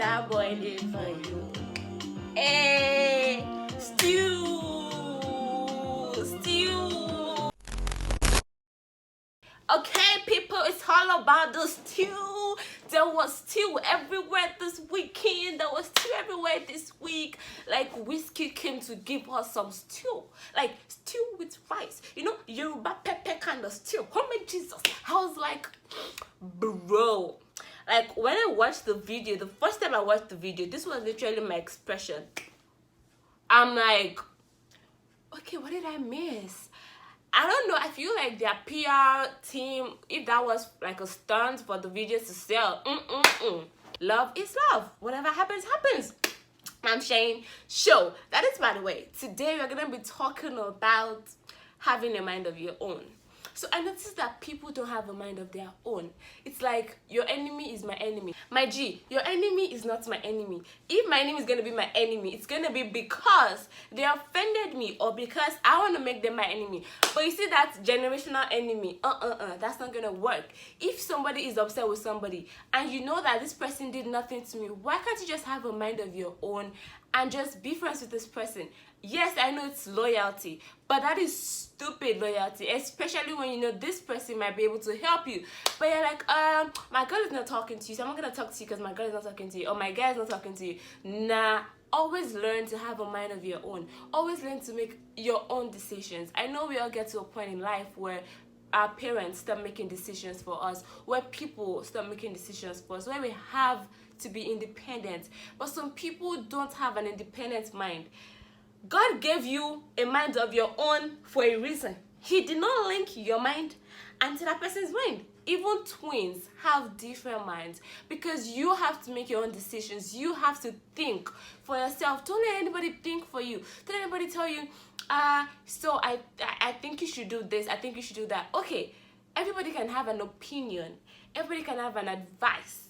Star boy did for you. Hey, stew. Okay, people, it's all about the stew. There was stew everywhere this weekend. There was stew everywhere this week. Like, Whiskey came to give us some stew. Like, stew with rice. You know, Yoruba pepper kind of stew. Oh my Jesus. I was like, bro. Like, when I watched the video, the first time I watched the video, this was literally my expression. I'm like, okay, what did I miss? I don't know. I feel like their PR team, if that was like a stunt for the videos to sell, love is love. Whatever happens, happens. I'm saying, show. That is, by the way, today we're going to be talking about having a mind of your own. So I noticed that people don't have a mind of their own. It's like, your enemy is my enemy. My G, your enemy is not my enemy. If my enemy is going to be my enemy, it's going to be because they offended me or because I want to make them my enemy. But you see that generational enemy, that's not going to work. If somebody is upset with somebody and you know that this person did nothing to me, why can't you just have a mind of your own and just be friends with this person? Yes, I know it's loyalty, but that is stupid loyalty, especially when you know this person might be able to help you. But you're like, my girl is not talking to you, so I'm not going to talk to you because my girl is not talking to you, or my guy is not talking to you. Nah, always learn to have a mind of your own. Always learn to make your own decisions. I know we all get to a point in life where our parents start making decisions for us, where people start making decisions for us, where we have to be independent. But some people don't have an independent mind. God gave you a mind of your own for a reason. He did not link your mind unto that person's mind. Even twins have different minds because you have to make your own decisions. You have to think for yourself. Don't let anybody think for you. Don't let anybody tell you, so I think you should do this. I think you should do that. Okay, everybody can have an opinion. Everybody can have an advice.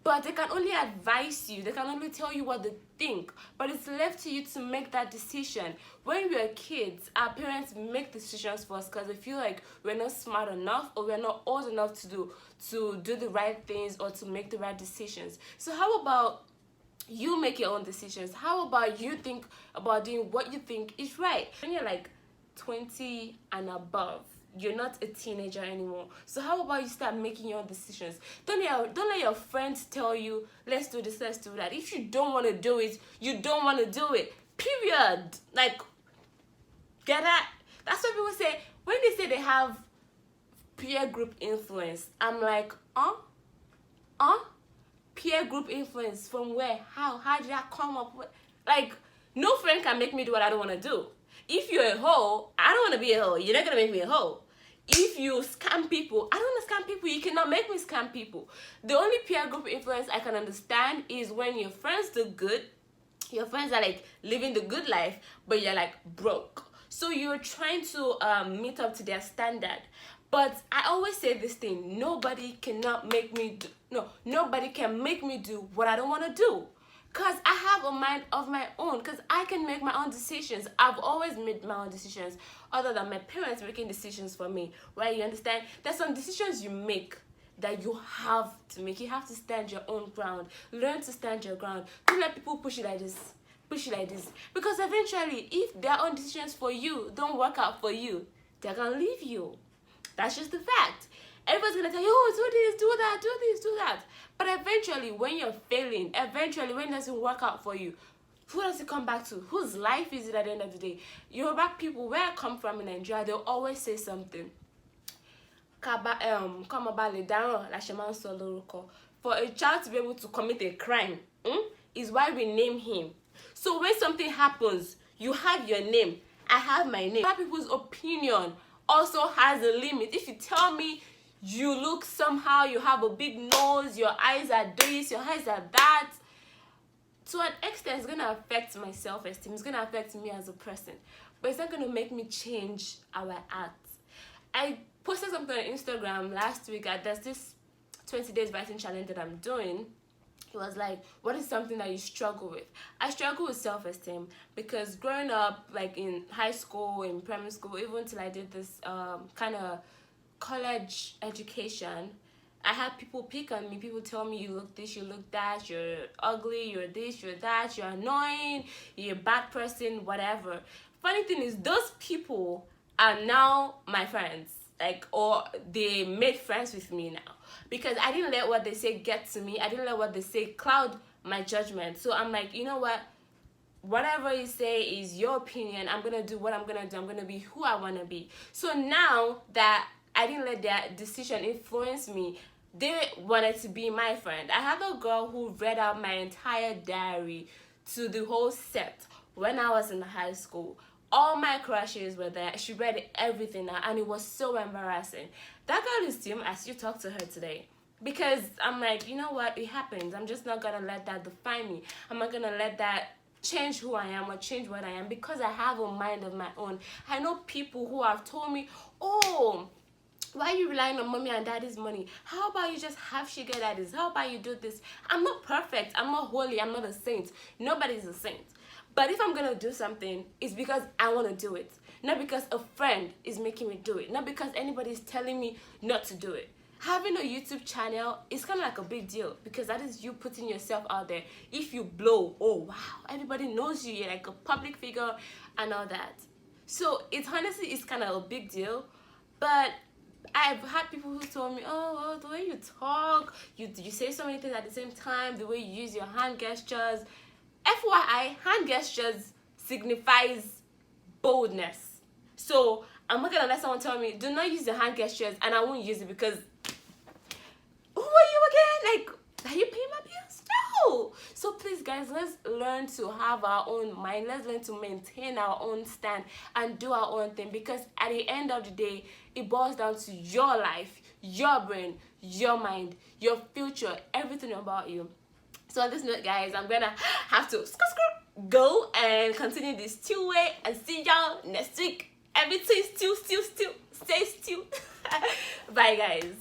But they can only advise you. They can only tell you what they think. But it's left to you to make that decision. When we are kids, our parents make decisions for us because they feel like we're not smart enough or we're not old enough to do the right things or to make the right decisions. So how about you make your own decisions? How about you think about doing what you think is right? When you're like 20 and above, you're not a teenager anymore. So how about you start making your own decisions? Don't let your friends tell you, let's do this, let's do that. If you don't want to do it, you don't want to do it. Period. Like, get that? That's what people say. When they say they have peer group influence, I'm like, peer group influence from where? How did I come up with? Like, no friend can make me do what I don't want to do. If you're a hoe, I don't want to be a hoe. You're not going to make me a hoe. If you scam people, I don't want to scam people. You cannot make me scam people. The only peer group influence I can understand is when your friends do good. Your friends are like living the good life, but you're like broke. So you're trying to meet up to their standard. But I always say this thing, nobody can make me do what I don't want to do. Because I have a mind of my own. Because I can make my own decisions. I've always made my own decisions. Other than my parents making decisions for me. Right? You understand? There's some decisions you make that you have to make. You have to stand your own ground. Learn to stand your ground. Don't let people push you like this. Push you like this. Because eventually, if their own decisions for you don't work out for you, they're going to leave you. That's just the fact. Everybody's going to tell you, oh, do this, do that, do this, do that. But eventually, when you're failing, eventually, when it doesn't work out for you, who does it come back to? Whose life is it at the end of the day? Yoruba people, where I come from in Nigeria, they'll always say something. For a child to be able to commit a crime is why we name him. So when something happens, you have your name. I have my name. Yoruba people's opinion also has a limit. If you tell me you look somehow, you have a big nose, your eyes are this, your eyes are that, to an extent, it's going to affect my self-esteem. It's going to affect me as a person. But it's not going to make me change how I act. I posted something on Instagram last week. There's this 20 days writing challenge that I'm doing. It was like, what is something that you struggle with? I struggle with self-esteem because growing up, like in high school, in primary school, even till I did this kind of college education, I had people pick on me. People tell me, you look this, you look that, you're ugly, you're this, you're that, you're annoying, you're a bad person, whatever. Funny thing is, those people are now my friends. Like, or they made friends with me now. Because I didn't let what they say get to me. I didn't let what they say cloud my judgment. So I'm like, you know what? Whatever you say is your opinion. I'm gonna do what I'm gonna do. I'm gonna be who I wanna be. So now that I didn't let their decision influence me, they wanted to be my friend. I had a girl who read out my entire diary to the whole set when I was in high school. All my crushes were there. She read everything out, and it was so embarrassing. That girl is still, I still talk to her today. Because I'm like, you know what? It happens. I'm just not gonna let that define me. I'm not gonna let that change who I am or change what I am, because I have a mind of my own. I know people who have told me, oh, why are you relying on mommy and daddy's money? How about you just have sugar daddies? How about you do this? I'm not perfect. I'm not holy. I'm not a saint. Nobody's a saint. But if I'm gonna do something, it's because I want to do it. Not because a friend is making me do it. Not because anybody is telling me not to do it. Having a YouTube channel is kind of like a big deal, because that is you putting yourself out there. If you blow, oh wow, everybody knows you. You're like a public figure and all that. So it honestly is kind of a big deal. But I've had people who told me, oh, the way you talk, you say so many things at the same time, the way you use your hand gestures. FYI, hand gestures signifies boldness. So I'm not gonna let someone tell me, do not use your hand gestures, and I won't use it because who are you again? Like, are you paying my bills? No. So please, guys, let's learn to have our own mind. Let's learn to maintain our own stand and do our own thing, because at the end of the day, it boils down to your life, your brain, your mind, your future, everything about you. So on this note, guys, I'm gonna have to go and continue this two-way and see y'all next week. Everything still, stay still. Bye, guys.